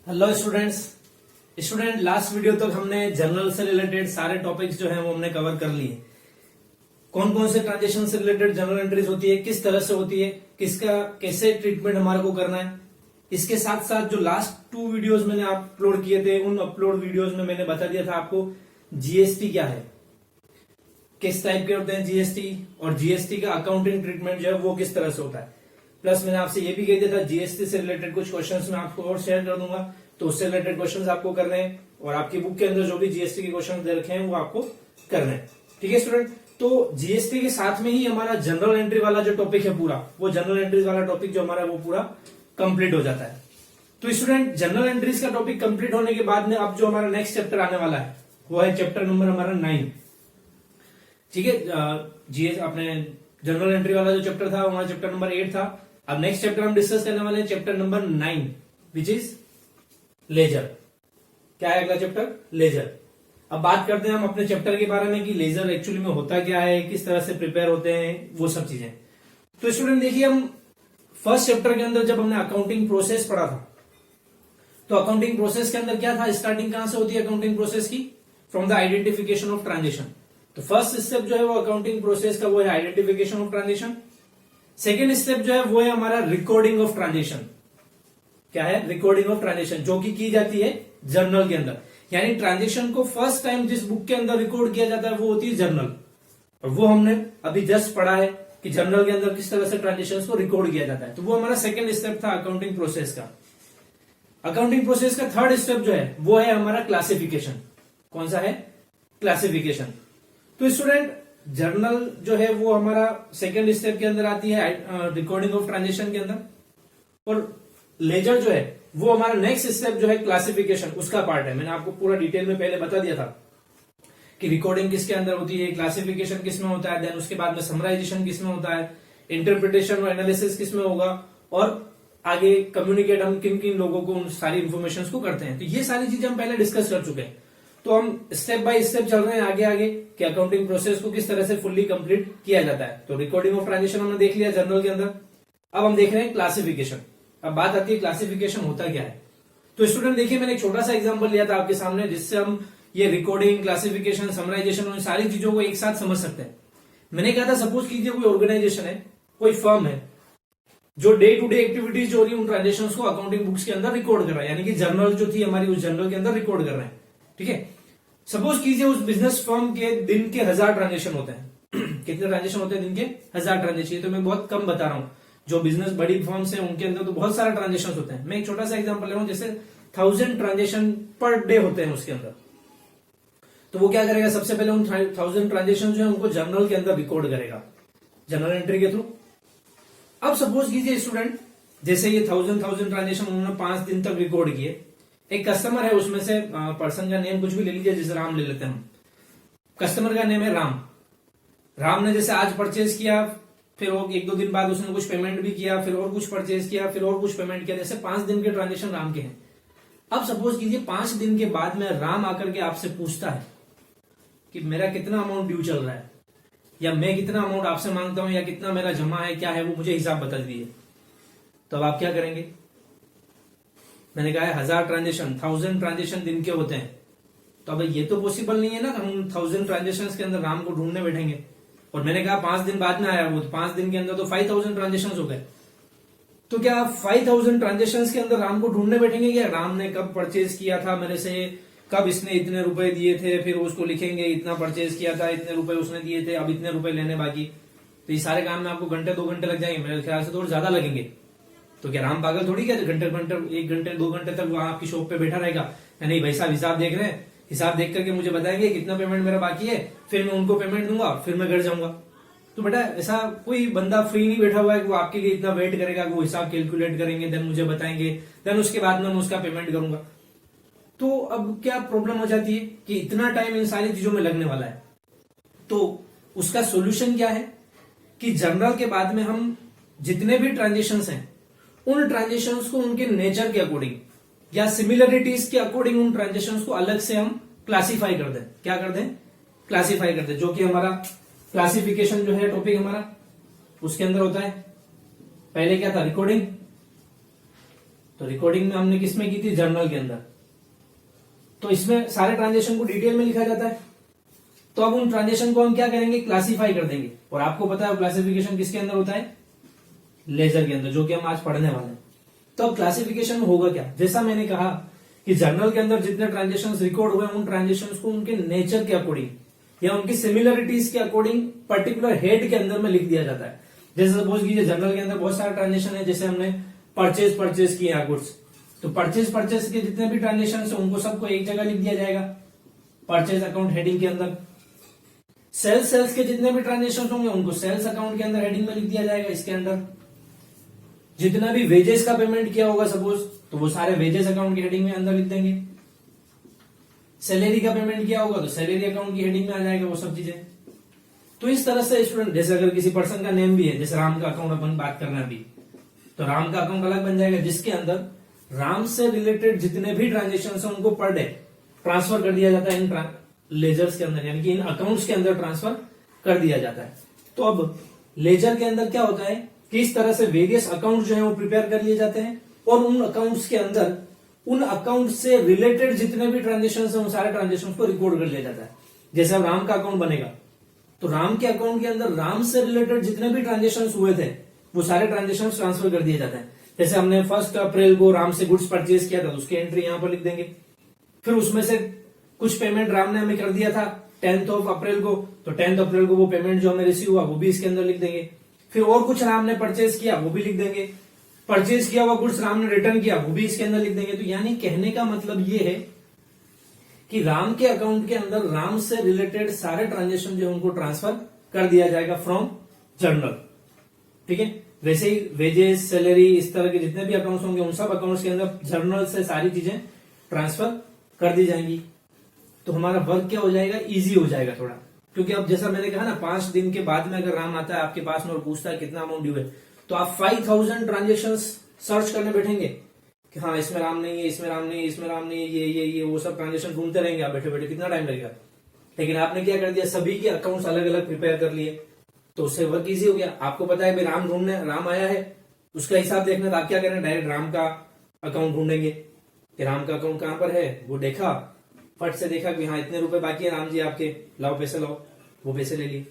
Hello student last video तक हमने journal से रिलेटेड सारे टॉपिक्स जो हैं वो हमने कवर कर लिए। कौन कौन से ट्रांजेक्शन से रिलेटेड जर्नल एंट्रीज होती है, किस तरह से होती है, किसका कैसे ट्रीटमेंट हमारे को करना है। इसके साथ साथ जो लास्ट 2 वीडियोस मैंने अपलोड किए थे, उन अपलोड वीडियोस में मैंने बता दिया था आपको जीएसटी क्या है, किस टाइप के होते हैं जीएसटी, और जीएसटी का अकाउंटिंग ट्रीटमेंट जो है वो किस तरह से होता है। प्लस मैंने आपसे ये भी कह दिया था जीएसटी से रिलेटेड कुछ क्वेश्चंस मैं आपको और शेयर कर दूंगा, तो उससे रिलेटेड क्वेश्चंस आपको करने हैं और आपकी बुक के अंदर जो भी जीएसटी के क्वेश्चन दे रखे हैं वो आपको करने हैं। ठीक है स्टूडेंट, तो जीएसटी के साथ में ही हमारा जनरल एंट्री वाला जो टॉपिक है पूरा, वो जनरल एंट्रीज वाला टॉपिक जो हमारा वो पूरा कंप्लीट हो जाता है। तो स्टूडेंट जनरल एंट्रीज का टॉपिक कंप्लीट होने के बाद में अब जो हमारा नेक्स्ट चैप्टर आने वाला है वो है चैप्टर नंबर हमारा 9। ठीक है, जीएस अपने जनरल एंट्री वाला जो चैप्टर था हमारा चैप्टर नंबर 8 था। अब नेक्स्ट चैप्टर हम डिस्कस करने वाले हैं chapter number 9 which is ledger. क्या है अगला चैप्टर? लेजर। अब बात करते हैं हम अपने चैप्टर के बारे में कि लेजर एक्चुअली में होता क्या है, किस तरह से प्रिपेयर होते हैं, वो सब चीजें। तो स्टूडेंट देखिए, हम फर्स्ट चैप्टर के अंदर जब हमने अकाउंटिंग प्रोसेस पढ़ा था, तो अकाउंटिंग प्रोसेस के अंदर क्या था, स्टार्टिंग कहां से होती है अकाउंटिंग प्रोसेस की? From the identification of transaction. तो फर्स्ट स्टेप जो है वो अकाउंटिंग प्रोसेस का वो है identification of transaction. Second step जो है वो है हमारा रिकॉर्डिंग ऑफ ट्रांजेक्शन। क्या है? रिकॉर्डिंग ऑफ ट्रांजेक्शन, जो कि की जाती है जर्नल के अंदर। यानी ट्रांजेक्शन को फर्स्ट टाइम जिस बुक के अंदर रिकॉर्ड किया जाता है वो होती है जर्नल, और वो हमने अभी जस्ट पढ़ा है कि जर्नल के अंदर किस तरह से ट्रांजेक्शन को रिकॉर्ड किया जाता है। तो वो हमारा सेकेंड स्टेप था अकाउंटिंग प्रोसेस का। अकाउंटिंग प्रोसेस का थर्ड स्टेप जो है वो है हमारा क्लासिफिकेशन। कौन सा है? क्लासिफिकेशन। तो स्टूडेंट जर्नल जो है वो हमारा सेकेंड स्टेप के अंदर आती है रिकॉर्डिंग ऑफ ट्रांजेक्शन के अंदर, और लेजर जो है वो हमारा नेक्स्ट स्टेप जो है क्लासिफिकेशन, उसका पार्ट है। मैंने आपको पूरा डिटेल में पहले बता दिया था कि रिकॉर्डिंग किसके अंदर होती है, क्लासिफिकेशन किसमें होता है, देन उसके बाद में समराइजेशन किसमें होता है, इंटरप्रिटेशन और एनालिसिस किसमें होगा, और आगे कम्युनिकेट हम किन किन लोगों को उन सारी इंफॉर्मेशन को करते हैं। तो ये सारी चीजें हम पहले डिस्कस कर चुके हैं। तो हम स्टेप बाय स्टेप चल रहे हैं आगे आगे कि अकाउंटिंग प्रोसेस को किस तरह से फुल्ली कंप्लीट किया जाता है। तो रिकॉर्डिंग ऑफ ट्रांजेक्शन हमने देख लिया जर्नल के अंदर। अब हम देख रहे हैं क्लासिफिकेशन। अब बात आती है क्लासिफिकेशन होता क्या है। तो स्टूडेंट देखिए, मैंने एक छोटा सा एग्जांपल लिया था आपके सामने, जिससे हम ये रिकॉर्डिंग, क्लासिफिकेशन, समराइजेशन और सारी चीजों को एक साथ समझ सकते हैं। मैंने कहा था सपोज कीजिए कोई ऑर्गेनाइजेशन है, कोई फर्म है, जो डे टू डे एक्टिविटीज जो हो रही है उन ट्रांजेक्शन को अकाउंटिंग बुक्स के अंदर रिकॉर्ड कर रहा है, यानी कि जर्नल जो थी हमारी उस जर्नल के अंदर रिकॉर्ड कर रहे हैं। ठीक है, सपोज कीजिए उस बिजनेस फर्म के दिन के 1000 ट्रांजेक्शन होते हैं। कितने ट्रांजेक्शन होते हैं दिन के? 1000 ट्रांजेक्शन। तो मैं बहुत कम बता रहा हूं, जो बिजनेस बड़ी फर्म्स हैं उनके अंदर तो बहुत सारे ट्रांजेक्शन होते हैं। मैं एक छोटा सा एग्जांपल ले रहा हूं, जैसे 1000 ट्रांजेक्शन पर डे होते हैं उसके अंदर। तो वो क्या करेगा, सबसे पहले उन 1000 ट्रांजेक्शन जो है उनको जर्नल के अंदर रिकॉर्ड करेगा, जर्नल एंट्री के थ्रू। अब सपोज कीजिए स्टूडेंट, जैसे ये 1000 ट्रांजेक्शन उन्होंने 5 दिन तक रिकॉर्ड किए। एक कस्टमर है, उसमें से पर्सन का नेम कुछ भी ले लीजिए, जैसे राम ले लेते हैं हम। कस्टमर का नेम है राम। राम ने जैसे आज परचेज किया, फिर वो 1-2 दिन बाद उसने कुछ पेमेंट भी किया, फिर और कुछ परचेज किया, फिर और कुछ पेमेंट किया। जैसे 5 दिन के ट्रांजेक्शन राम के हैं। अब सपोज कीजिए 5 दिन के बाद में राम आकर के आपसे पूछता है कि मेरा कितना अमाउंट ड्यू चल रहा है, या मैं कितना अमाउंट आपसे मांगता हूं, या कितना मेरा जमा है, क्या है वो मुझे हिसाब बता दीजिए। तो अब आप क्या करेंगे? मैंने कहा है 1000 ट्रांजेक्शन दिन के होते हैं। तो अब ये तो पॉसिबल नहीं है ना, हम 1000 ट्रांजेक्शन के अंदर राम को ढूंढने बैठेंगे। और मैंने कहा 5 दिन बाद में आया वो, तो 5 दिन के अंदर तो 5000 ट्रांजेक्शन हो गए। तो क्या 5000 ट्रांजेक्शन के अंदर राम को ढूंढने बैठेंगे? क्या राम ने कब परचेज किया था मेरे से, कब इसने इतने रुपए दिए थे, फिर उसको लिखेंगे इतना परचेज किया था, इतने रुपए उसने दिए थे, अब इतने रुपए लेने बाकी। तो ये सारे काम में आपको घंटे 2 घंटे लग जाएंगे, मेरे ख्याल से तो और ज्यादा लगेंगे। तो क्या राम पागल थोड़ी क्या घंटे 1 घंटे 2 घंटे तक वहां आपकी शॉप पे बैठा रहेगा? नहीं भाई साहब, हिसाब देख रहे हैं, हिसाब देख करके मुझे बताएंगे कितना पेमेंट मेरा बाकी है, फिर मैं उनको पेमेंट दूंगा, फिर मैं घर जाऊंगा। तो बेटा ऐसा कोई बंदा फ्री नहीं बैठा हुआ है कि वो आपके लिए इतना वेट करेगा, वो हिसाब कैलकुलेट करेंगे, देन मुझे बताएंगे, देन उसके बाद में मैं उसका पेमेंट करूंगा। तो अब क्या प्रॉब्लम हो जाती है कि इतना टाइम इन सारी चीजों में लगने वाला है। तो उसका सोल्यूशन क्या है कि जर्नल के बाद में हम जितने भी ट्रांजेक्शन हैं उन ट्रांजेक्शन्स को उनके नेचर के अकॉर्डिंग या सिमिलरिटीज के अकॉर्डिंग उन ट्रांजेक्शन्स को अलग से हम क्लासिफाई कर दें। क्या कर दें? क्लासिफाई कर दें, जो कि हमारा क्लासिफिकेशन जो है टॉपिक हमारा उसके अंदर होता है। पहले क्या था? रिकॉर्डिंग। तो तो रिकॉर्डिंग में हमने किसमें की थी, जर्नल के अंदर। तो इसमें सारे ट्रांजेक्शन को डिटेल में लिखा जाता है। तो अब उन ट्रांजेक्शन को हम क्या करेंगे, क्लासीफाई कर देंगे। और आपको पता है क्लासिफिकेशन किसके अंदर होता है, लेजर के अंदर, जो कि हम आज पढ़ने वाले हैं। तो अब क्लासिफिकेशन में होगा क्या, जैसा मैंने कहा कि जर्नल के अंदर जितने ट्रांजेक्शंस रिकॉर्ड हुए उन ट्रांजेक्शंस को उनके नेचर के अकॉर्डिंग या उनकी सिमिलरिटीज के अकॉर्डिंग पर्टिकुलर हेड के अंदर में लिख दिया जाता है। जैसे सपोज कीजिए जर्नल के अंदर बहुत सारे ट्रांजेक्शन है, जैसे हमने परचेज किया गुड्स, तो परचेज के जितने भी ट्रांजेक्शन है उनको सबको एक जगह लिख दिया जाएगा परचेज अकाउंट हेडिंग के अंदर। सेल्स के जितने भी ट्रांजेक्शन होंगे उनको सेल्स अकाउंट के अंदर हेडिंग में लिख दिया जाएगा। इसके अंदर जितना भी वेजेस का पेमेंट किया होगा सपोज, तो वो सारे वेजेस अकाउंट की हेडिंग में अंदर लिख देंगे। सैलरी का पेमेंट किया होगा तो सैलरी अकाउंट की हेडिंग में आ जाएगा वो सब चीजें। तो इस तरह से स्टूडेंट, जैसे अगर किसी पर्सन का नेम भी है, जैसे राम का अकाउंट अपन बात कर रहे हैं अभी, तो राम का अकाउंट अलग बन जाएगा, जिसके अंदर राम से रिलेटेड जितने भी ट्रांजेक्शन है उनको पर डे ट्रांसफर कर दिया जाता है इन लेजर्स के अंदर, यानी कि इन अकाउंट्स के अंदर ट्रांसफर कर दिया जाता है। तो अब लेजर के अंदर क्या होता है कि इस तरह से वेरियस अकाउंट जो है वो प्रिपेयर कर लिए जाते हैं, और उन अकाउंट्स के अंदर उन अकाउंट से रिलेटेड जितने भी ट्रांजेक्शन है उन सारे ट्रांजेक्शन को रिकॉर्ड कर लिया जाता है। जैसे अब राम का अकाउंट बनेगा तो राम के अकाउंट के अंदर राम से रिलेटेड जितने भी ट्रांजेक्शन हुए थे वो सारे ट्रांजेक्शन ट्रांसफर कर दिए जाते हैं। जैसे हमने 1 अप्रैल को राम से गुड्स परचेज किया था तो उसकी एंट्री यहां पर लिख देंगे। फिर उसमें से कुछ पेमेंट राम ने हमें कर दिया था 10 अप्रैल को, तो 10 अप्रैल को वो पेमेंट जो हमें रिसीव हुआ वो भी इसके अंदर लिख देंगे। फिर और कुछ राम ने परचेज किया वो भी लिख देंगे। परचेज किया हुआ गुड्स राम ने रिटर्न किया वो भी इसके अंदर लिख देंगे। तो यानी कहने का मतलब ये है कि राम के अकाउंट के अंदर राम से रिलेटेड सारे ट्रांजेक्शन जो उनको ट्रांसफर कर दिया जाएगा फ्रॉम जर्नल। ठीक है, वैसे ही वेजेस, सैलरी, इस तरह के जितने भी अकाउंट्स होंगे उन सब अकाउंट्स के अंदर जर्नल से सारी चीजें ट्रांसफर कर दी जाएंगी। तो हमारा वर्क क्या हो जाएगा, इजी हो जाएगा थोड़ा। क्योंकि अब जैसा मैंने कहा ना, 5 दिन के बाद में अगर राम आता है आपके पास में और पूछता है कितना अमाउंट ड्यू है, तो आप 5000 ट्रांजेक्शन सर्च करने बैठेंगे कि हाँ इसमें राम नहीं है, इसमें राम नहीं है, इसमें राम नहीं है, ये वो सब ट्रांजेक्शन ढूंढते रहेंगे आप बैठे बैठे, कितना टाइम लगेगा। लेकिन आपने क्या कर दिया, सभी के अकाउंट्स अलग अलग प्रिपेयर कर लिए, तो उससे वर्क इजी हो गया। आपको पता है भाई राम ढूंढने, राम आया है उसका हिसाब देखना, तो आप क्या करें, डायरेक्ट राम का अकाउंट ढूंढेंगे कि राम का अकाउंट कहां पर है। वो देखा, फट से देखा कि हाँ इतने रुपए बाकी है राम जी आपके, लाओ पैसे लाओ, वो पैसे ले लिए।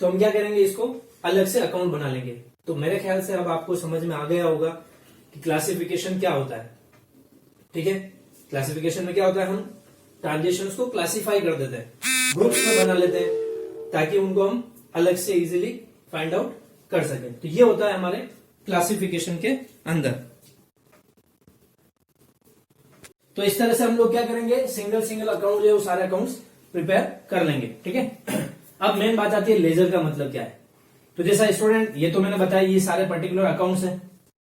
तो हम क्या करेंगे, इसको अलग से अकाउंट बना लेंगे। तो मेरे ख्याल से अब आपको समझ में आ गया होगा कि क्लासिफिकेशन क्या होता है। ठीक है, क्लासिफिकेशन में क्या होता है, हम ट्रांजेक्शन्स को क्लासिफाई कर देते हैं, ग्रुप्स में बना लेते हैं, ताकि उनको हम अलग से इजीली फाइंड आउट कर सकें। तो ये होता है हमारे क्लासिफिकेशन के अंदर। तो इस तरह से हम लोग क्या करेंगे, सिंगल अकाउंट जो है वो सारे अकाउंट्स प्रिपेयर कर लेंगे। ठीक है, अब मेन बात आती है लेजर का मतलब क्या है। तो जैसा स्टूडेंट, ये तो मैंने बताया ये सारे पर्टिकुलर अकाउंट्स हैं।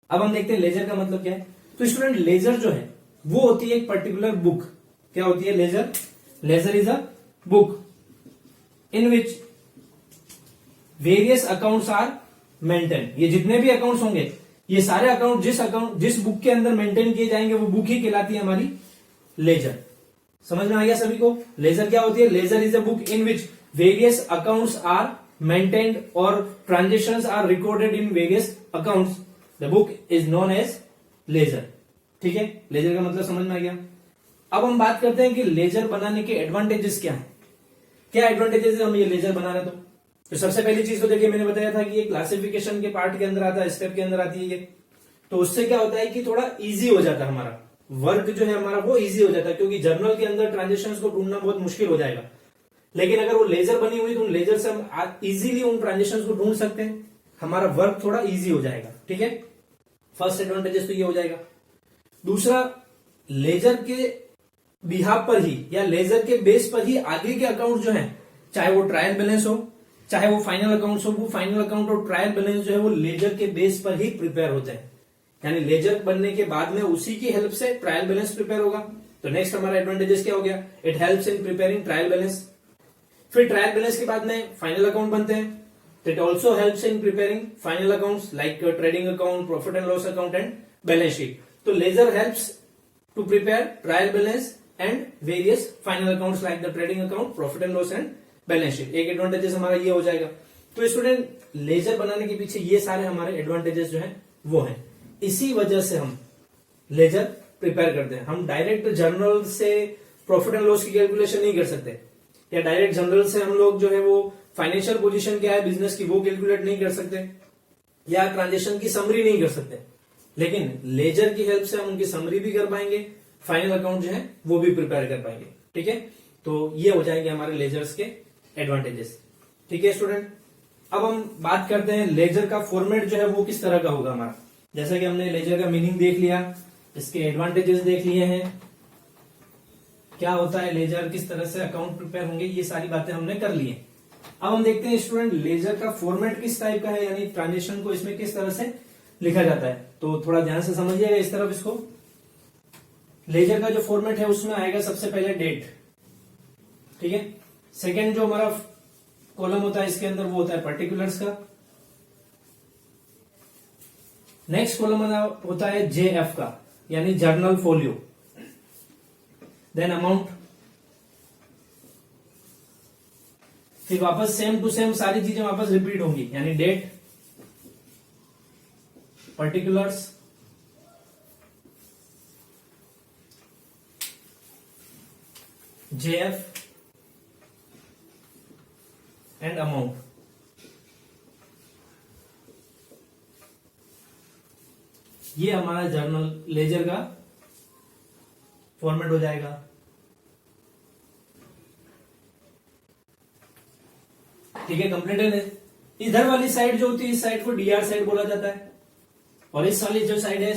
अब हम देखते हैं लेजर का मतलब क्या है। तो स्टूडेंट, लेजर जो है वो होती है एक पर्टिकुलर बुक। क्या होती है ledger? Ledger is a book in which various accounts are maintain. ये जितने भी अकाउंट्स होंगे, ये सारे अकाउंट जिस बुक के अंदर मेंटेन किए जाएंगे वो बुक ही कहलाती है हमारी लेजर। समझ में आ गया सभी को? लेजर क्या होती है? Ledger is a book in which various accounts are maintained और transactions are recorded in various accounts. The book is known as ledger. ठीक है, लेजर का मतलब समझ में आ गया। अब हम बात करते हैं कि लेजर बनाने के एडवांटेजेस क्या है। क्या एडवांटेजेस है हम ये लेजर बना रहे तो सबसे पहली चीज तो देखिए, मैंने बताया था कि ये क्लासिफिकेशन के पार्ट के अंदर आता है, स्टेप के अंदर आती है ये। तो उससे क्या होता है कि थोड़ा इजी हो जाता है, हमारा वर्क जो है हमारा वो इजी हो जाता है, क्योंकि जर्नल के अंदर ट्रांजेक्शंस को ढूंढना बहुत मुश्किल हो जाएगा। लेकिन अगर वो लेजर बनी हुई तो उन लेजर से हम इजीली उन ट्रांजेक्शंस को ढूंढ सकते हैं, हमारा वर्क थोड़ा इजी हो जाएगा। ठीक है, फर्स्ट एडवांटेजेस तो ये हो जाएगा। दूसरा, लेजर के बिहाफ पर ही या लेजर के बेस पर ही आगे के अकाउंट जो है, चाहे वो ट्रायल बैलेंस हो चाहे वो फाइनल अकाउंट्स हो, वो फाइनल अकाउंट और ट्रायल बैलेंस जो है वो लेजर के बेस पर ही प्रिपेयर होते हैं। यानी लेजर बनने के बाद में उसी की हेल्प से ट्रायल बैलेंस प्रिपेयर होगा। तो नेक्स्ट हमारा एडवांटेजेस क्या हो गया? It helps in preparing trial balance. फिर ट्रायल बैलेंस के बाद में फाइनल अकाउंट बनते हैं, तो it also helps in preparing final accounts like trading account, profit and loss account and balance sheet. तो ledger helps to prepare trial balance and various final accounts like the trading account, profit and loss and balance sheet. एक advantages हमारा ये हो जाएगा। तो student, laser बनाने के पीछे ये सारे हमारे एडवांटेजेस जो हैं वो हैं। इसी वजह से हम लेजर प्रिपेयर करते हैं। हम डायरेक्ट जर्नल से प्रॉफिट एंड लॉस की कैलकुलेशन नहीं कर सकते, या डायरेक्ट जर्नल से हम लोग जो है वो फाइनेंशियल पोजीशन क्या है बिजनेस की वो कैलकुलेट नहीं कर सकते, या ट्रांजेक्शन की समरी नहीं कर सकते। लेकिन लेजर की हेल्प से हम उनकी समरी भी कर पाएंगे, फाइनल अकाउंट जो है वो भी प्रिपेयर कर पाएंगे। ठीक है, तो ये हो जाएंगे हमारे लेजर्स के एडवांटेजेस। ठीक है स्टूडेंट, अब हम बात करते हैं लेजर का फॉर्मेट जो है वो किस तरह का होगा हमारा। जैसा कि हमने लेजर का मीनिंग देख लिया, इसके एडवांटेजेस देख लिए हैं, क्या होता है लेजर, किस तरह से अकाउंट प्रिपेयर होंगे, ये सारी बातें हमने कर ली है। अब हम देखते हैं स्टूडेंट लेजर का फॉर्मेट किस टाइप का है, यानी ट्रांजेक्शन को इसमें किस तरह से लिखा जाता है। तो थोड़ा ध्यान से समझिएगा इस तरफ इसको। लेजर का जो फॉर्मेट है उसमें आएगा सबसे पहले डेट। ठीक है, सेकेंड जो हमारा कॉलम होता है इसके अंदर वो होता है पर्टिकुलर्स का। नेक्स्ट कॉलम होता है जेएफ का, यानी जर्नल फोलियो। देन अमाउंट, फिर वापस सेम टू सेम सारी चीजें वापस रिपीट होंगी, यानी date, particulars, JF and amount. ये हमारा जर्नल लेजर का फॉर्मेट हो जाएगा। ठीक है, कंप्लीटेड है। इधर वाली साइड जो होती है इस साइड को डीआर साइड बोला जाता है, और इस वाली जो साइड है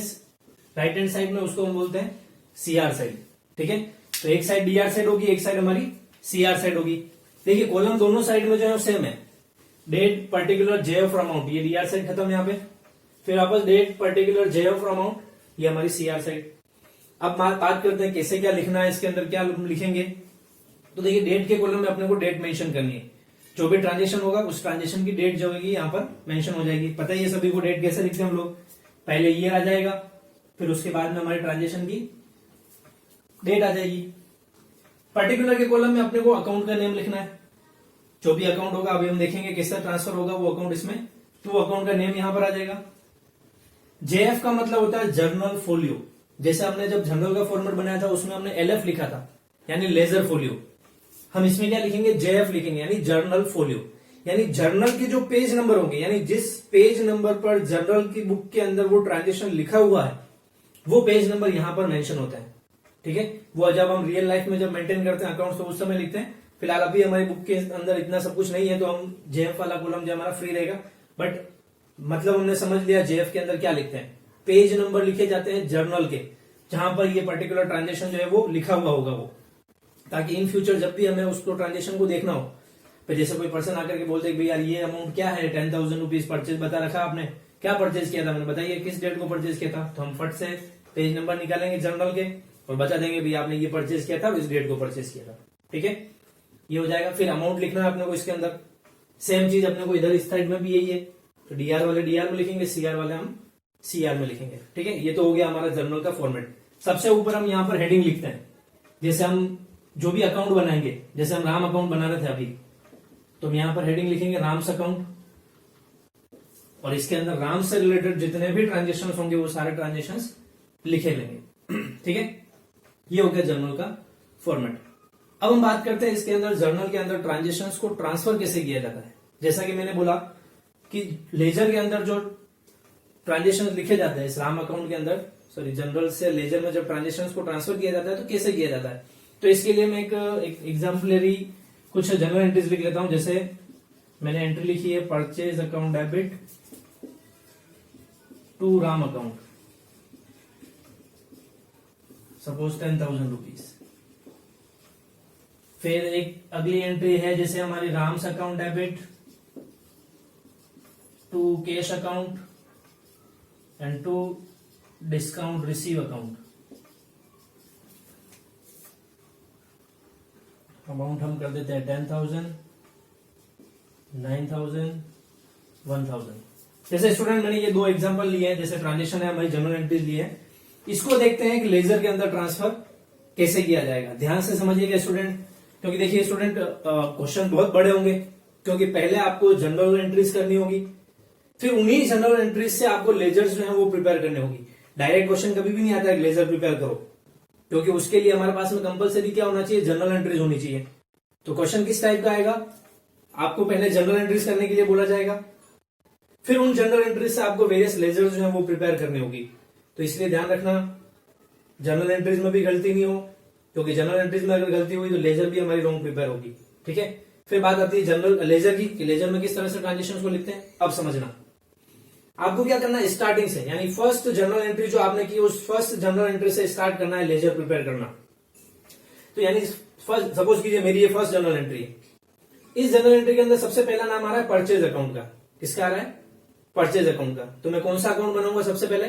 राइट हैंड साइड में उसको हम बोलते हैं सीआर साइड। ठीक है, तो एक साइड डीआर साइड होगी, एक साइड हमारी सीआर साइड होगी। देखिए कॉलम दोनों साइड में जो है सेम है, डेट, पर्टिकुलर, जेएफ और अमाउंट। ये डीआर साइड खत्म यहाँ पे, फिर वापस डेट, पर्टिकुलर, जेएफ और अमाउंट, ये हमारी सीआर साइड। अब बात करते हैं कैसे क्या लिखना है, इसके अंदर क्या लिखेंगे। तो देखिए डेट के कॉलम में अपने को डेट मेंशन करनी है, जो भी ट्रांजेक्शन होगा उस ट्रांजेक्शन की डेट जो होगी यहाँ पर मेंशन हो जाएगी। पता ही है सभी को डेट कैसे लिखते हैं हम लोग, पहले ईयर आ जाएगा, फिर उसके बाद में हमारी ट्रांजेक्शन की डेट आ जाएगी। पर्टिकुलर के कॉलम में अपने को अकाउंट का नेम लिखना है, जो भी अकाउंट होगा अभी हम देखेंगे किस तरह ट्रांसफर होगा वो अकाउंट इसमें, तो वो अकाउंट का नेम यहां पर आ जाएगा। जेएफ का मतलब होता है जर्नल फोलियो। जैसे हमने जब जर्नल का फॉर्मेट बनाया था उसमें हमने एलएफ लिखा था, यानी लेजर फोलियो। हम इसमें क्या लिखेंगे, जेएफ लिखेंगे, यानी जर्नल फोलियो। यानी जर्नल के जो पेज नंबर होंगे, यानी जिस पेज नंबर पर जर्नल की बुक के अंदर वो ट्रांजेक्शन लिखा हुआ है वो पेज नंबर यहां पर मेंशन होता है। ठीक है, वो जब हम रियल लाइफ में जब मेंटेन करते हैं अकाउंट तो उस समय लिखते हैं। फिलहाल अभी हमारी बुक के अंदर इतना सब कुछ नहीं है तो हम जेएफ वाला कॉलम जो हमारा फ्री रहेगा, बट मतलब हमने समझ लिया जेएफ के अंदर क्या लिखते हैं, पेज नंबर लिखे जाते हैं जर्नल के, जहां पर ये पर्टिकुलर ट्रांजेक्शन जो है वो लिखा हुआ होगा वो, ताकि इन फ्यूचर जब भी हमें उसको ट्रांजेक्शन को देखना हो, फिर जैसे कोई पर्सन आकर के बोलते भाई यार ये अमाउंट क्या है, 10,000 रुपीज परचेज बता रखा आपने, क्या परचेज किया था, मैंने बताइए किस डेट को परचेज किया था, तो हम फट से पेज नंबर निकालेंगे जर्नल के और बता देंगे भाई आपने ये परचेज किया था और इस डेट को परचेज किया था। ठीक है, ये हो जाएगा। फिर अमाउंट लिखना है अपने को इसके अंदर, सेम चीज अपने को इधर इस साइड में भी यही है, तो डीआर वाले डीआर में लिखेंगे, सीआर वाले हम सीआर में लिखेंगे। ठीक है, ये तो हो गया हमारा जर्नल का फॉर्मेट। सबसे ऊपर हम यहाँ पर हेडिंग लिखते हैं, जैसे हम जो भी अकाउंट बनाएंगे, जैसे हम राम अकाउंट बना रहे थे अभी, तो हम यहाँ पर हेडिंग लिखेंगे राम्स अकाउंट, और इसके अंदर राम से रिलेटेड जितने भी ट्रांजेक्शन होंगे वो सारे ट्रांजेक्शन लिखे लेंगे। ठीक है, ये हो गया जर्नल का फॉर्मेट। अब हम बात करते हैं इसके अंदर जर्नल के अंदर ट्रांजेक्शंस को ट्रांसफर कैसे किया जाता है। जैसा कि मैंने बोला कि लेजर के अंदर जो ट्रांजेक्शन लिखे जाते हैं इस राम अकाउंट के अंदर, सॉरी जर्नल से लेजर में जब ट्रांजेक्शंस को ट्रांसफर किया जाता है तो कैसे किया जाता है, तो इसके लिए मैं एक एग्जाम्पलरी कुछ जनरल एंट्रीज लिख लेता हूं। जैसे मैंने एंट्री लिखी है purchase account debit to Ram account, suppose 10,000 rupees. फिर एक अगली एंट्री है जैसे हमारी Ram's account debit to cash account and to discount receive account. Amount हम कर देते हैं 10,000, 9,000, 1,000। जैसे स्टूडेंट मैंने ये दो एग्जांपल लिए हैं, जैसे ट्रांजेक्शन है हमारी जनरल एंट्रीज लिए हैं, इसको देखते हैं कि लेजर के अंदर ट्रांसफर कैसे किया जाएगा। ध्यान से समझिएगा स्टूडेंट, क्योंकि देखिए स्टूडेंट क्वेश्चन बहुत बड़े होंगे, क्योंकि पहले आपको जनरल एंट्रीज करनी होगी, फिर उन्हीं जनरल एंट्रीज से आपको लेजर्स जो है वो प्रिपेयर करनी होगी। डायरेक्ट क्वेश्चन कभी भी नहीं आता है लेजर प्रिपेयर करो, क्योंकि उसके लिए हमारे पास में कंपलसरी क्या होना चाहिए, जनरल एंट्रीज होनी चाहिए। तो क्वेश्चन किस टाइप का आएगा, आपको पहले जनरल एंट्रीज करने के लिए बोला जाएगा, फिर उन जनरल एंट्रीज से आपको वेरियस लेजर जो है वो प्रिपेयर करनी होगी। तो इसलिए ध्यान रखना जनरल एंट्रीज में भी गलती नहीं हो, क्योंकि जनरल एंट्रीज में अगर गलती हुई तो लेजर भी हमारी रॉन्ग प्रिपेयर होगी। ठीक है, फिर बात आती है जनरल लेजर की, कि लेजर में किस तरह से ट्रांजेक्शन को लिखते हैं। अब समझना आपको क्या करना है, स्टार्टिंग से, यानी फर्स्ट जनरल एंट्री जो आपने की उस फर्स्ट जनरल एंट्री से स्टार्ट करना है लेजर प्रिपेयर करना। तो यानी फर्स्ट सपोज कीजिए मेरी ये फर्स्ट जनरल एंट्री है, इस जनरल एंट्री के अंदर सबसे पहला नाम आ रहा है परचेज अकाउंट का। किसका आ रहा है, परचेज अकाउंट का। तो मैं कौन सा अकाउंट बनाऊंगा, सबसे पहले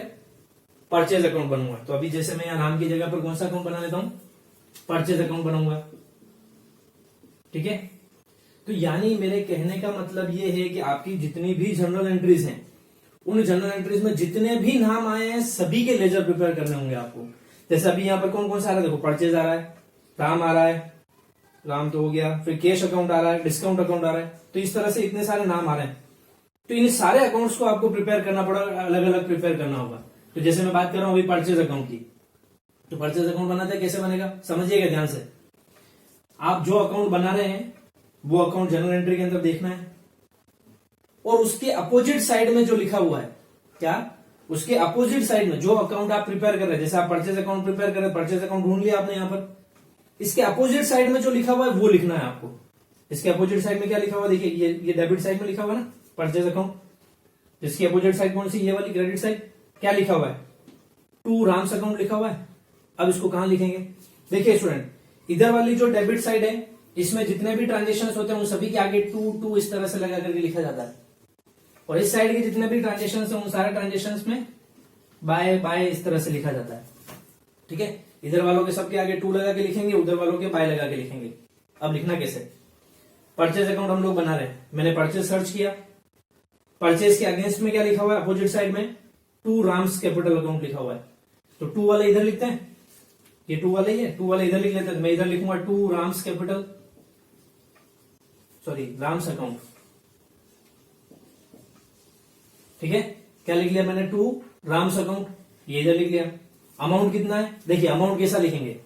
परचेज अकाउंट बनूंगा। तो अभी जैसे मैं यहां नाम की जगह पर कौन सा अकाउंट बना लेता हूं, परचेज अकाउंट बनाऊंगा। ठीक है, तो यानी मेरे कहने का मतलब ये है कि आपकी जितनी भी जनरल एंट्रीज हैं, उन जनरल एंट्रीज में जितने भी नाम आए हैं सभी के लेजर प्रिपेयर करने होंगे आपको। जैसे अभी यहाँ पर कौन कौन सा आ रहा है, देखो परचेज आ रहा है, राम आ रहा है, राम तो हो गया, फिर कैश अकाउंट आ रहा है, डिस्काउंट अकाउंट आ रहा है। तो इस तरह से इतने सारे नाम आ रहे हैं, तो इन सारे अकाउंट्स को आपको प्रिपेयर करना पड़ेगा, अलग अलग प्रिपेयर करना होगा। तो जैसे मैं बात कर रहा हूं अभी परचेज अकाउंट की, तो परचेज अकाउंट बनाते हैं कैसे बनेगा, समझिएगा ध्यान से। आप जो अकाउंट बना रहे हैं वो अकाउंट जनरल एंट्री के अंदर देखना है, और उसके अपोजिट साइड में जो लिखा हुआ है, क्या, उसके अपोजिट साइड में जो अकाउंट आप प्रिपेयर कर रहे हैं, जैसे आप परचेज अकाउंट प्रिपेयर कर रहे हैं, परचेज अकाउंट ढूंढ लिया आपने, यहां पर इसके अपोजिट साइड में जो लिखा हुआ है वो लिखना है आपको। इसके अपोजिट साइड में क्या लिखा हुआ है, देखिए ये डेबिट साइड में लिखा हुआ है ना परचेज अकाउंट, जिसकी अपोजिट साइड कौन सी, ये वाली क्रेडिट साइड। क्या लिखा हुआ है, टू राम्स अकाउंट लिखा हुआ है। अब इसको कहां लिखेंगे, देखिए स्टूडेंट, इधर वाली जो डेबिट साइड है इसमें जितने भी ट्रांजेक्शन होते हैं उन सभी के आगे टू टू इस तरह से लगा करके लिखा जाता है, और इस साइड के जितने भी ट्रांजेक्शन है उन सारे ट्रांजेक्शन में बाय बाय इस तरह से लिखा जाता है। ठीक है, इधर वालों के सबके आगे टू लगा के लिखेंगे, उधर वालों के बाय लगा के लिखेंगे। अब लिखना कैसे, परचेज अकाउंट हम लोग बना रहे हैं, मैंने परचेज सर्च किया, परचेज के अगेंस्ट में क्या लिखा हुआ है, अपोजिट साइड में टू राम्स कैपिटल अकाउंट लिखा हुआ है। तो टू वाले इधर लिखते हैं, ये टू वाले ही है, टू वाले इधर लिख लेते हैं। मैं इधर लिखूंगा to Ram's capital, sorry Ram's account. ठीक है, क्या लिख लिया मैंने, टू राम्स अकाउंट, ये इधर लिख लिया। अमाउंट कितना है, देखिए अमाउंट कैसा लिखेंगे,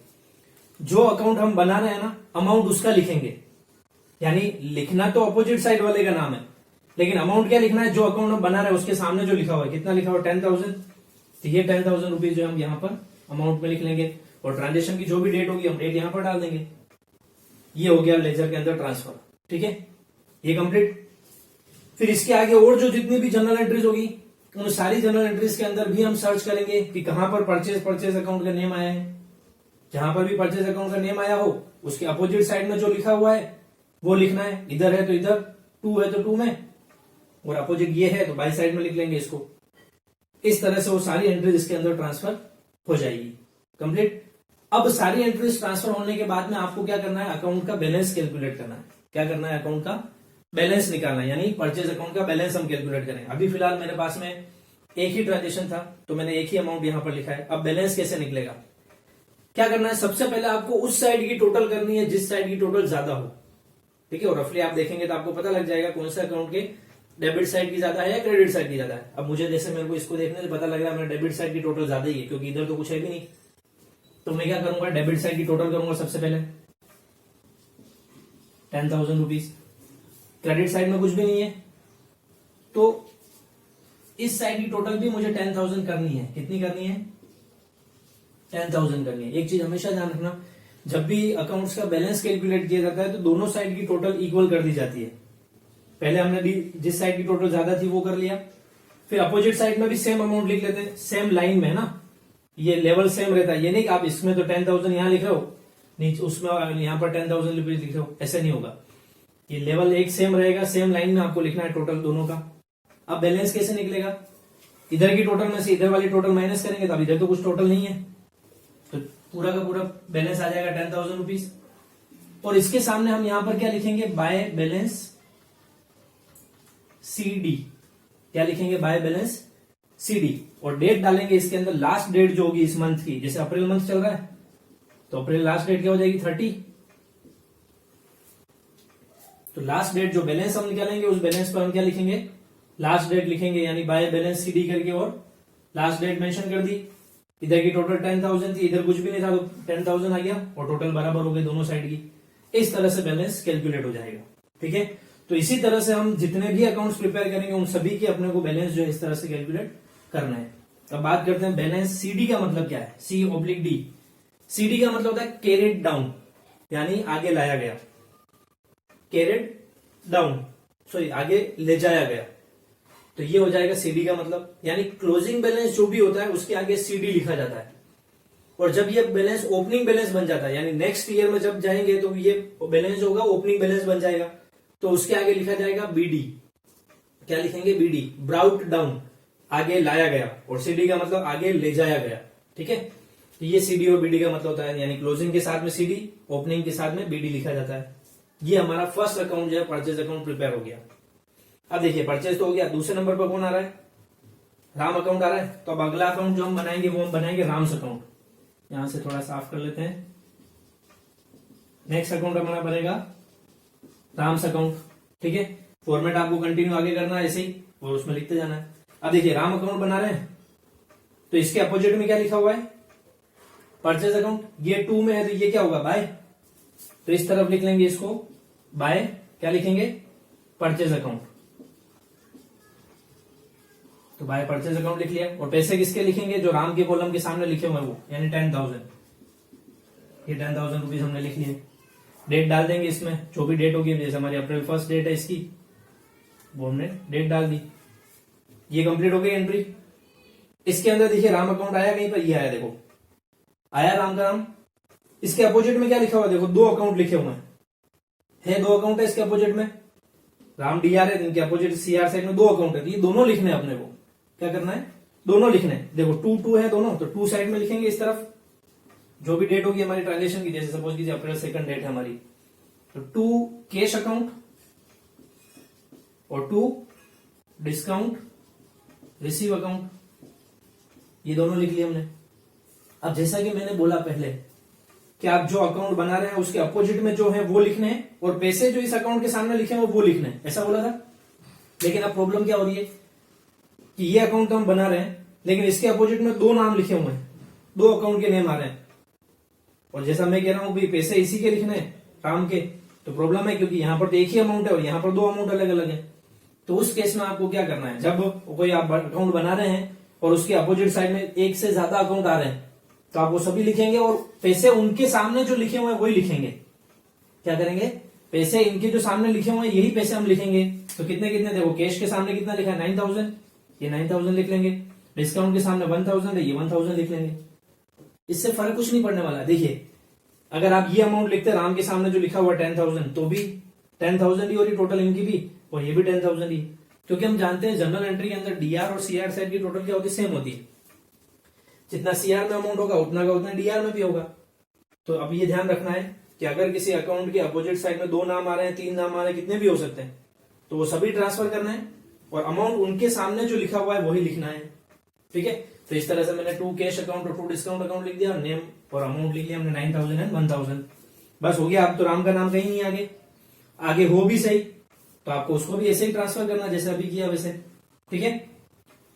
जो अकाउंट हम बना रहे हैं ना अमाउंट उसका लिखेंगे, यानी लिखना तो अपोजिट साइड वाले का नाम है, लेकिन अमाउंट क्या लिखना है, जो अकाउंट हम बना रहे हैं उसके सामने जो लिखा हुआ है, कितना लिखा हुआ है 10,000, तो ये 10,000 रुपीज जो हम यहाँ पर अमाउंट में लिख लेंगे, और ट्रांजेक्शन की जो भी डेट होगी हम डेट यहां पर डाल देंगे। ये हो गया लेजर के अंदर ट्रांसफर। ठीक है, ये कंप्लीट। फिर इसके आगे और जो जितनी भी जनरल एंट्रीज होगी उन सारी जनरल एंट्रीज के अंदर भी हम सर्च करेंगे कि कहां पर परचेज अकाउंट का नेम आया है। जहां पर भी परचेज अकाउंट का नेम आया हो उसके अपोजिट साइड में जो लिखा हुआ है वो लिखना है, इधर है तो इधर, टू है तो टू में, और अपोजिट ये है तो बाई साइड में लिख लेंगे इसको। इस तरह से वो सारी एंट्रीज इसके अंदर ट्रांसफर हो जाएगी। कंप्लीट। अब सारी एंट्रीज ट्रांसफर होने के बाद में आपको क्या करना है, अकाउंट का बैलेंस कैलकुलेट करना है। क्या करना है, अकाउंट का बैलेंस निकालना है, यानी परचेज अकाउंट का बैलेंस हम कैलकुलेट करें। अभी फिलहाल मेरे पास में एक ही ट्रांजेक्शन था तो मैंने एक ही अमाउंट यहां पर लिखा है। अब बैलेंस कैसे निकलेगा, क्या करना है, सबसे पहले आपको उस साइड की टोटल करनी है जिस साइड की टोटल ज्यादा हो। ठीक है, और रफली आप देखेंगे तो आपको पता लग जाएगा कौन सा अकाउंट के डेबिट साइड की ज्यादा है या क्रेडिट साइड की ज्यादा है। अब मुझे जैसे मेरे को इसको देखने से पता लग रहा है मेरे डेबिट साइड की टोटल ज्यादा ही है, क्योंकि इधर तो कुछ है भी नहीं। तो मैं क्या करूंगा, डेबिट साइड की टोटल करूंगा सबसे पहले 10,000 रुपीज। क्रेडिट साइड में कुछ भी नहीं है तो इस साइड की टोटल भी मुझे 10,000 करनी है। कितनी करनी है, 10,000 करनी है। एक चीज हमेशा ध्यान रखना, जब भी अकाउंट्स का बैलेंस कैलकुलेट किया जाता है तो दोनों साइड की टोटल इक्वल कर दी जाती है। पहले हमने भी जिस साइड की टोटल ज्यादा थी वो कर लिया, फिर अपोजिट साइड में भी सेम अमाउंट लिख लेते हैं, सेम लाइन में है ना, ये लेवल सेम रहता है। ये नहीं कि आप इसमें तो 10,000 यहां लिख रहे हो, नीचे उसमें यहाँ पर 10,000 रुपीज लिख रहे हो, ऐसे नहीं होगा। ये लेवल एक सेम रहेगा, सेम लाइन में आपको लिखना है टोटल दोनों का। अब बैलेंस कैसे निकलेगा, इधर की टोटल में से इधर वाली टोटल माइनस करेंगे तो अब इधर तो कुछ टोटल नहीं है, तो पूरा का पूरा बैलेंस आ जाएगा 10,000 रुपीज। और इसके सामने हम यहां पर क्या लिखेंगे, बाय बैलेंस CD। क्या लिखेंगे, बाय बैलेंस CD, और डेट डालेंगे इसके अंदर, लास्ट डेट जो होगी इस मंथ की, जैसे अप्रैल मंथ चल रहा है तो अप्रैल लास्ट डेट क्या हो जाएगी 30। तो लास्ट डेट जो बैलेंस हम निकालेंगे उस बैलेंस पर हम क्या लिखेंगे, लास्ट डेट लिखेंगे, यानी बाय बैलेंस CD करके और लास्ट डेट मेंशन कर दी, इधर की टोटल 10,000 थी, इधर कुछ भी नहीं था तो 10,000 आ गया और टोटल बराबर हो गए दोनों साइड की। इस तरह से बैलेंस कैलकुलेट हो जाएगा। ठीक है, तो इसी तरह से हम जितने भी अकाउंट्स प्रिपेयर करेंगे उन सभी के अपने को बैलेंस जो है इस तरह से कैलकुलेट करना है। अब बात करते हैं बैलेंस सीडी का मतलब क्या है, C/D। सीडी का मतलब होता है कैरिड डाउन, यानी आगे लाया गया, कैरिड डाउन, सॉरी आगे ले जाया गया, तो ये हो जाएगा सीडी का मतलब। यानी क्लोजिंग बैलेंस जो भी होता है उसके आगे सीडी लिखा जाता है, और जब ये बैलेंस ओपनिंग बैलेंस बन जाता है, यानी नेक्स्ट ईयर में जब जाएंगे तो ये बैलेंस होगा ओपनिंग बैलेंस बन जाएगा, तो उसके आगे लिखा जाएगा बीडी। क्या लिखेंगे, बीडी, ब्राउट डाउन, आगे लाया गया, और सीडी का मतलब आगे ले जाया गया। ठीक है, तो ये सीडी और बीडी का मतलब होता है, यानी क्लोजिंग के साथ में सीडी, ओपनिंग के साथ में बीडी लिखा जाता है। ये हमारा फर्स्ट अकाउंट जो है परचेज अकाउंट प्रिपेयर हो गया। अब देखिए परचेज तो हो गया, दूसरे नंबर पर कौन आ रहा है, राम अकाउंट आ रहा है। तो अब अगला अकाउंट जो हम बनाएंगे वो हम बनाएंगे राम्स अकाउंट। यहां से थोड़ा साफ कर लेते हैं। नेक्स्ट अकाउंट हमारा बनेगा राम्स अकाउंट। ठीक है, फॉर्मेट आपको कंटिन्यू आगे करना है ऐसे ही, और उसमें लिखते जाना है। अब देखिए राम अकाउंट बना रहे हैं, तो इसके अपोजिट में क्या लिखा हुआ है, परचेज अकाउंट। ये 2 में है तो ये क्या होगा, बाय, तो इस तरफ लिख लेंगे इसको बाय, क्या लिखेंगे, परचेज अकाउंट। तो बाय परचेज अकाउंट लिख लिया, और पैसे किसके लिखेंगे, जो राम के कॉलम के सामने लिखे हुए वो, यानी 10,000। ये 10,000 रुपीज हमने लिख लिए। डेट डाल देंगे इसमें, जो भी डेट होगी, जैसे हमारी अप्रैल 1 डेट है इसकी, वो हमने डेट डाल दी। ये कंप्लीट हो गई एंट्री। इसके अंदर देखिए राम अकाउंट आया कहीं पर, ये आया, देखो आया राम का नाम। इसके अपोजिट में क्या लिखा हुआ, देखो 2 अकाउंट लिखे हुए हैं, 2 अकाउंट है इसके अपोजिट में, राम डीआर है, इनके अपोजिट सीआर साइड में 2 अकाउंट है, ये दोनों लिखने हैं अपने को। क्या करना है, दोनों लिखने हैं। देखो 2 है दोनों, तो 2 साइड में लिखेंगे इस तरफ, जो भी डेट होगी हमारी ट्रांजेक्शन की, जैसे सपोज कीजिए अप्रैल 2 डेट है हमारी, तो 2 कैश अकाउंट और 2 डिस्काउंट रिसीव अकाउंट, ये दोनों लिख लिए हमने। अब जैसा कि मैंने बोला पहले कि आप जो अकाउंट बना रहे हैं उसके अपोजिट में जो है वो लिखने हैं, और पैसे जो इस अकाउंट के सामने लिखे हैं वो लिखने हैं, ऐसा बोला था। लेकिन अब प्रॉब्लम क्या हो रही है कि ये अकाउंट तो हम बना रहे हैं, लेकिन इसके अपोजिट में 2 नाम लिखे हुए हैं, 2 अकाउंट के नेम आ रहे हैं, और जैसा मैं कह रहा हूं भाई पैसे इसी के लिखने हैं राम के, तो प्रॉब्लम है, क्योंकि यहां पर तो एक ही अमाउंट है और यहां पर 2 अमाउंट अलग अलग है। तो उस केस में आपको क्या करना है, जब कोई आप अकाउंट बना रहे हैं और उसके अपोजिट साइड में एक से ज्यादा अकाउंट आ रहे हैं, तो आप वो सभी लिखेंगे, और पैसे उनके सामने जो लिखे हुए हैं वही लिखेंगे। क्या करेंगे, पैसे इनके जो सामने लिखे हुए हैं यही पैसे हम लिखेंगे। तो कितने कितने, देखो कैश के सामने कितना लिखा है, 9,000, ये 9,000 लिख लेंगे। डिस्काउंट के सामने 1,000 है, ये 1,000 लिख लेंगे। इससे फर्क कुछ नहीं पड़ने वाला। देखिए अगर आप ये अमाउंट लिखते राम के सामने जो लिखा हुआ 10,000, तो भी 10,000 ही, और ये टोटल इनकी भी, और ये भी 10,000 ही, क्योंकि हम जानते हैं जनरल एंट्री के अंदर डीआर और सीआर साइड की टोटल क्या होती है, सेम होती है। जितना सीआर में अमाउंट होगा उतना का उतना डीआर में भी होगा। तो अब ये ध्यान रखना है कि अगर किसी अकाउंट के अपोजिट साइड में 2 नाम आ रहे हैं, 3 नाम आ रहे हैं, कितने भी हो सकते हैं, तो वो सभी ट्रांसफर करना है, और अमाउंट उनके सामने जो लिखा हुआ है वही लिखना है। ठीक है, तो इस तरह से मैंने 2 कैश अकाउंट और 2 डिस्काउंट अकाउंट लिख दिया, नेम और अमाउंट लिख लिया हमने 9,000 एंड 1,000। बस हो गया। अब तो राम का नाम कहीं नहीं आगे, आगे हो भी सही तो आपको उसको भी ऐसे ही ट्रांसफर करना जैसे अभी किया वैसे। ठीक है,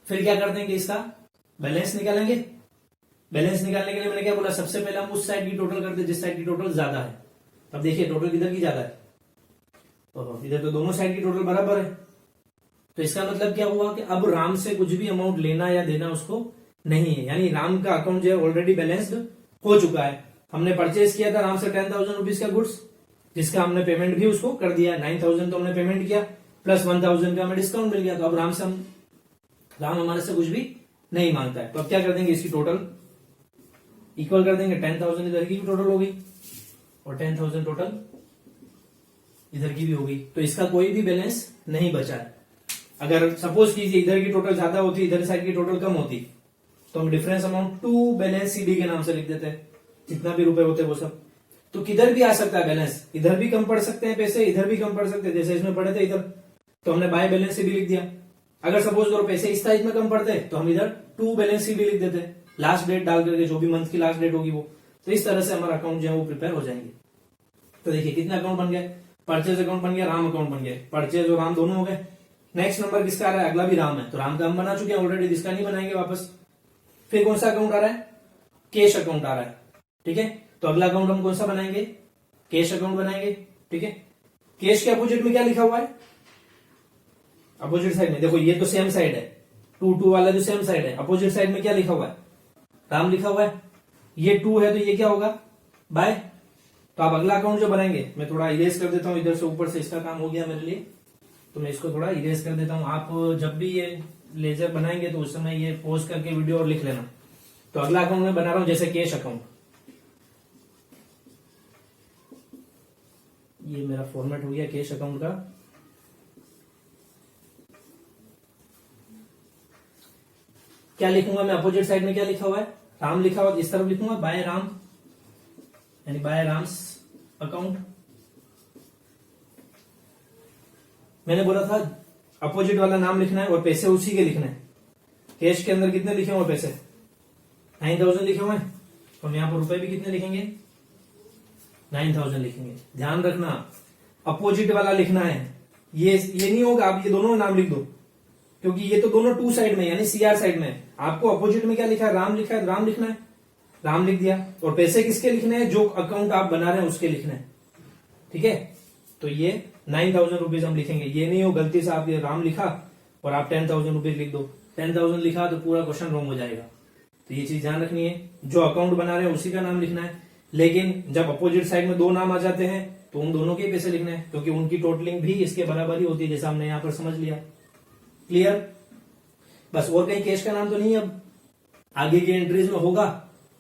फिर क्या करते हैं कि इसका बैलेंस निकालेंगे। बैलेंस निकालने के लिए मैंने क्या बोला, सबसे पहले हम उस साइड की टोटल करते हैं जिस साइड की टोटल ज्यादा है। अब देखिए टोटल किधर की ज्यादा है, तो इधर तो दोनों साइड की टोटल बराबर है। तो इसका मतलब क्या हुआ कि अब राम से कुछ भी अमाउंट लेना या देना उसको नहीं है, यानी राम का अकाउंट जो है ऑलरेडी बैलेंस्ड हो चुका है। हमने परचेज किया था राम से 10,000 रुपीज का गुड्स, जिसका हमने पेमेंट भी उसको कर दिया। 9,000 तो हमने पेमेंट किया, प्लस 1,000 का हमें डिस्काउंट मिल गया। तो अब राम हमारे से कुछ भी नहीं मांगता है। तो अब क्या कर देंगे, इसकी टोटल इक्वल कर देंगे। 10,000 इधर की भी टोटल हो गई और 10,000 टोटल इधर की भी हो गई। तो इसका कोई भी बैलेंस नहीं बचा है। अगर सपोज कीजिए इधर की टोटल ज्यादा होती, इधर साइड की टोटल कम होती, तो हम डिफरेंस अमाउंट 2 बैलेंस सीडी के नाम से लिख देते हैं, जितना भी रुपए होते वो सब। तो किधर भी आ सकता है बैलेंस, इधर भी कम पड़ सकते हैं पैसे, इधर भी कम पड़ सकते हैं। जैसे इसमें पड़े थे इधर, तो हमने बाय बैलेंस सीडी लिख दिया। अगर सपोज करो पैसे इस साइज में कम पड़ते तो हम इधर 2 बैलेंस सीडी लिख देते, लास्ट डेट डाल करके, जो भी मंथ की लास्ट डेट होगी वो। तो इस तरह से हमारा अकाउंट जो है वो प्रिपेयर हो जाएंगे। तो देखिए कितना अकाउंट बन गया, परचेज अकाउंट बन गया, राम अकाउंट बन गया। परचेज और राम दोनों हो गए। नेक्स्ट नंबर किसका आ रहा है, अगला भी राम है, तो राम का हम बना चुके हैं ऑलरेडी, जिसका नहीं बनाएंगे वापस। फिर कौन सा अकाउंट आ रहा है? कैश अकाउंट आ रहा है। ठीक है, तो अगला अकाउंट हम कौन सा बनाएंगे? कैश अकाउंट बनाएंगे। ठीक है, कैश के अपोजिट में क्या लिखा हुआ है? अपोजिट साइड में देखो, ये तो सेम साइड है, 2 वाला जो सेम साइड है, अपोजिट साइड में क्या लिखा हुआ है? राम लिखा हुआ है। ये 2 है तो ये क्या होगा? बाय। तो आप अगला अकाउंट जो बनाएंगे, मैं थोड़ा इरेज कर देता हूं इधर से, ऊपर से इसका काम हो गया मेरे लिए, तो मैं इसको थोड़ा इरेज कर देता हूं। आप जब भी ये लेजर बनाएंगे तो उस समय ये पॉज करके वीडियो और लिख लेना। तो अगला अकाउंट मैं बना रहा हूं जैसे कैश अकाउंट। ये मेरा फॉर्मेट हो गया कैश अकाउंट का। क्या लिखूंगा मैं? अपोजिट साइड में क्या लिखा हुआ है? राम लिखा हुआ, इस तरफ लिखूंगा बाय राम, यानी बाय राम्स अकाउंट। मैंने बोला था अपोजिट वाला नाम लिखना है और पैसे उसी के लिखना है। कैश के अंदर कितने लिखे हुए पैसे? 9000 लिखे हुए हैं, तो हम यहां पर रुपए भी कितने लिखेंगे? 9000 लिखेंगे। ध्यान रखना अपोजिट वाला लिखना है, ये नहीं होगा आप ये दोनों नाम लिख दो, क्योंकि ये तो दोनों 2 साइड में यानी सीआर साइड में। आपको अपोजिट में क्या लिखा है? राम लिखा है, राम लिखना है, राम लिख दिया। और पैसे किसके लिखने हैं? जो अकाउंट आप बना रहे हैं उसके लिखने हैं। ठीक है, तो ये 9000 रुपीज हम लिखेंगे। ये नहीं हो गलती से आप ये राम लिखा और आप 10,000 रुपीज लिख दो, 10,000 लिखा तो पूरा क्वेश्चन रॉन्ग हो जाएगा। तो ये चीज ध्यान रखनी है, जो अकाउंट बना रहे हैं उसी का नाम लिखना है। लेकिन जब अपोजिट साइड में 2 नाम आ जाते हैं तो उन दोनों के पैसे लिखने हैं, क्योंकि उनकी टोटलिंग भी इसके बराबर ही होती है, जैसा हमने यहां पर समझ लिया। क्लियर? बस, और कहीं कैश का नाम तो नहीं। अब आगे की एंट्रीज में होगा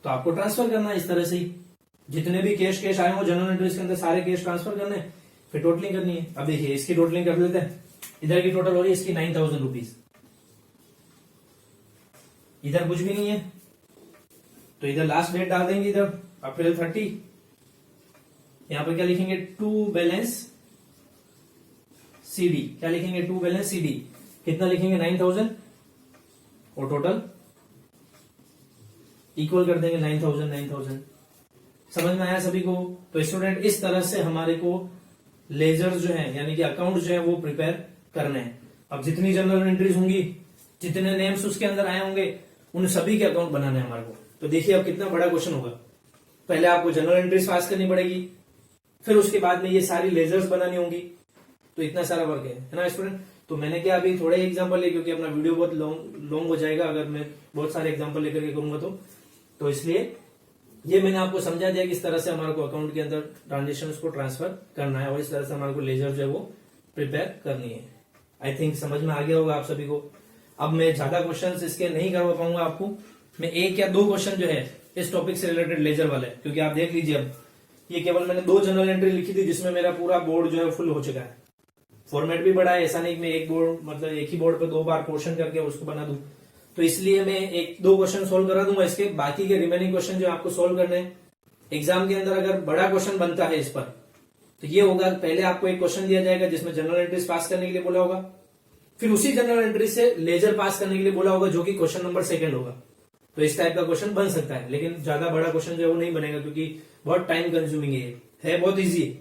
तो आपको ट्रांसफर करना है इस तरह से ही। जितने भी कैश आए हो जनरल एंट्रीज के अंदर सारे कैश ट्रांसफर करने हैं, फिर टोटलिंग करनी है। अब देखिए इसकी टोटलिंग कर लेते हैं। इधर की टोटल हो रही है इसकी 9000 रुपीज, इधर कुछ भी नहीं है तो इधर लास्ट डेट डाल देंगे, इधर अप्रैल 30। यहां पर क्या लिखेंगे? To balance CD. क्या लिखेंगे? To balance CD. कितना लिखेंगे? 9000 और टोटल इक्वल कर देंगे 9000। समझ में आया सभी को? तो स्टूडेंट इस तरह से हमारे को लेजर जो है यानी कि अकाउंट जो है वो प्रिपेयर करने हैं। अब जितनी जनरल एंट्रीज होंगी, जितने नेम्स उसके अंदर आए होंगे, उन सभी के अकाउंट बनाने हैं हमारे को। तो देखिए अब कितना बड़ा क्वेश्चन होगा। पहले आपको जनरल एंट्रीज पास करनी पड़ेगी, फिर उसके बाद में ये सारी लेजर्स बनानी होंगी। तो इतना सारा वर्क है ना स्टूडेंट? तो मैंने क्या अभी थोड़े एग्जांपल ले, क्योंकि अपना वीडियो बहुत लॉन्ग हो जाएगा अगर मैं बहुत सारे एग्जांपल लेकर के करूंगा तो इसलिए ये मैंने आपको समझा दिया कि इस तरह से हमारे को अकाउंट के अंदर ट्रांजेक्शन्स को ट्रांसफर करना है और इस तरह से हमारे को लेजर जो है वो प्रिपेयर करनी है। आई थिंक समझ में आ गया होगा आप सभी को। अब मैं ज्यादा क्वेश्चंस इसके नहीं करवा पाऊंगा आपको, मैं 1 या 2 क्वेश्चन जो है इस टॉपिक से रिलेटेड लेजर वाले, क्योंकि आप देख लीजिए अब ये केवल मैंने 2 जनरल एंट्री लिखी थी जिसमें मेरा पूरा बोर्ड जो है फुल हो चुका है। फॉर्मेट भी बड़ा है, ऐसा नहीं कि मैं एक ही बोर्ड पे 2 बार पोर्शन करके उसको बना दूं। तो इसलिए मैं 1-2 क्वेश्चन सोल्व करा दूंगा, इसके बाकी के रिमेनिंग क्वेश्चन जो आपको सोल्व करने हैं एग्जाम के अंदर अगर बड़ा क्वेश्चन बनता है इस पर तो ये होगा, पहले आपको एक क्वेश्चन दिया जाएगा जिसमें जनरल एंट्रीज पास करने के लिए बोला होगा, फिर उसी जनरल एंट्री से लेजर पास करने के लिए बोला होगा जो कि क्वेश्चन नंबर 2 होगा। तो इस टाइप का क्वेश्चन बन सकता है, लेकिन ज्यादा बड़ा क्वेश्चन जो है वो नहीं बनेगा, क्योंकि बहुत टाइम कंज्यूमिंग है बहुत ईजी है।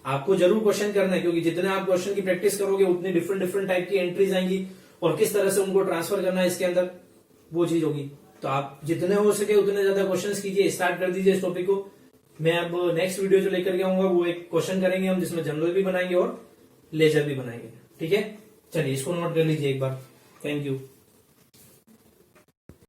आपको जरूर क्वेश्चन करना है, क्योंकि जितने आप क्वेश्चन की प्रैक्टिस करोगे उतनी डिफरेंट टाइप की एंट्रीज आएंगी और किस तरह से उनको ट्रांसफर करना है इसके अंदर वो चीज होगी। तो आप जितने हो सके उतने ज्यादा क्वेश्चंस कीजिए, स्टार्ट कर दीजिए इस टॉपिक को। मैं अब नेक्स्ट वीडियो जो लेकर के आऊंगा वो एक क्वेश्चन करेंगे हम जिसमें जनरल भी बनाएंगे और लेजर भी बनाएंगे। ठीक है, चलिए इसको नोट कर लीजिए एक बार। Thank you.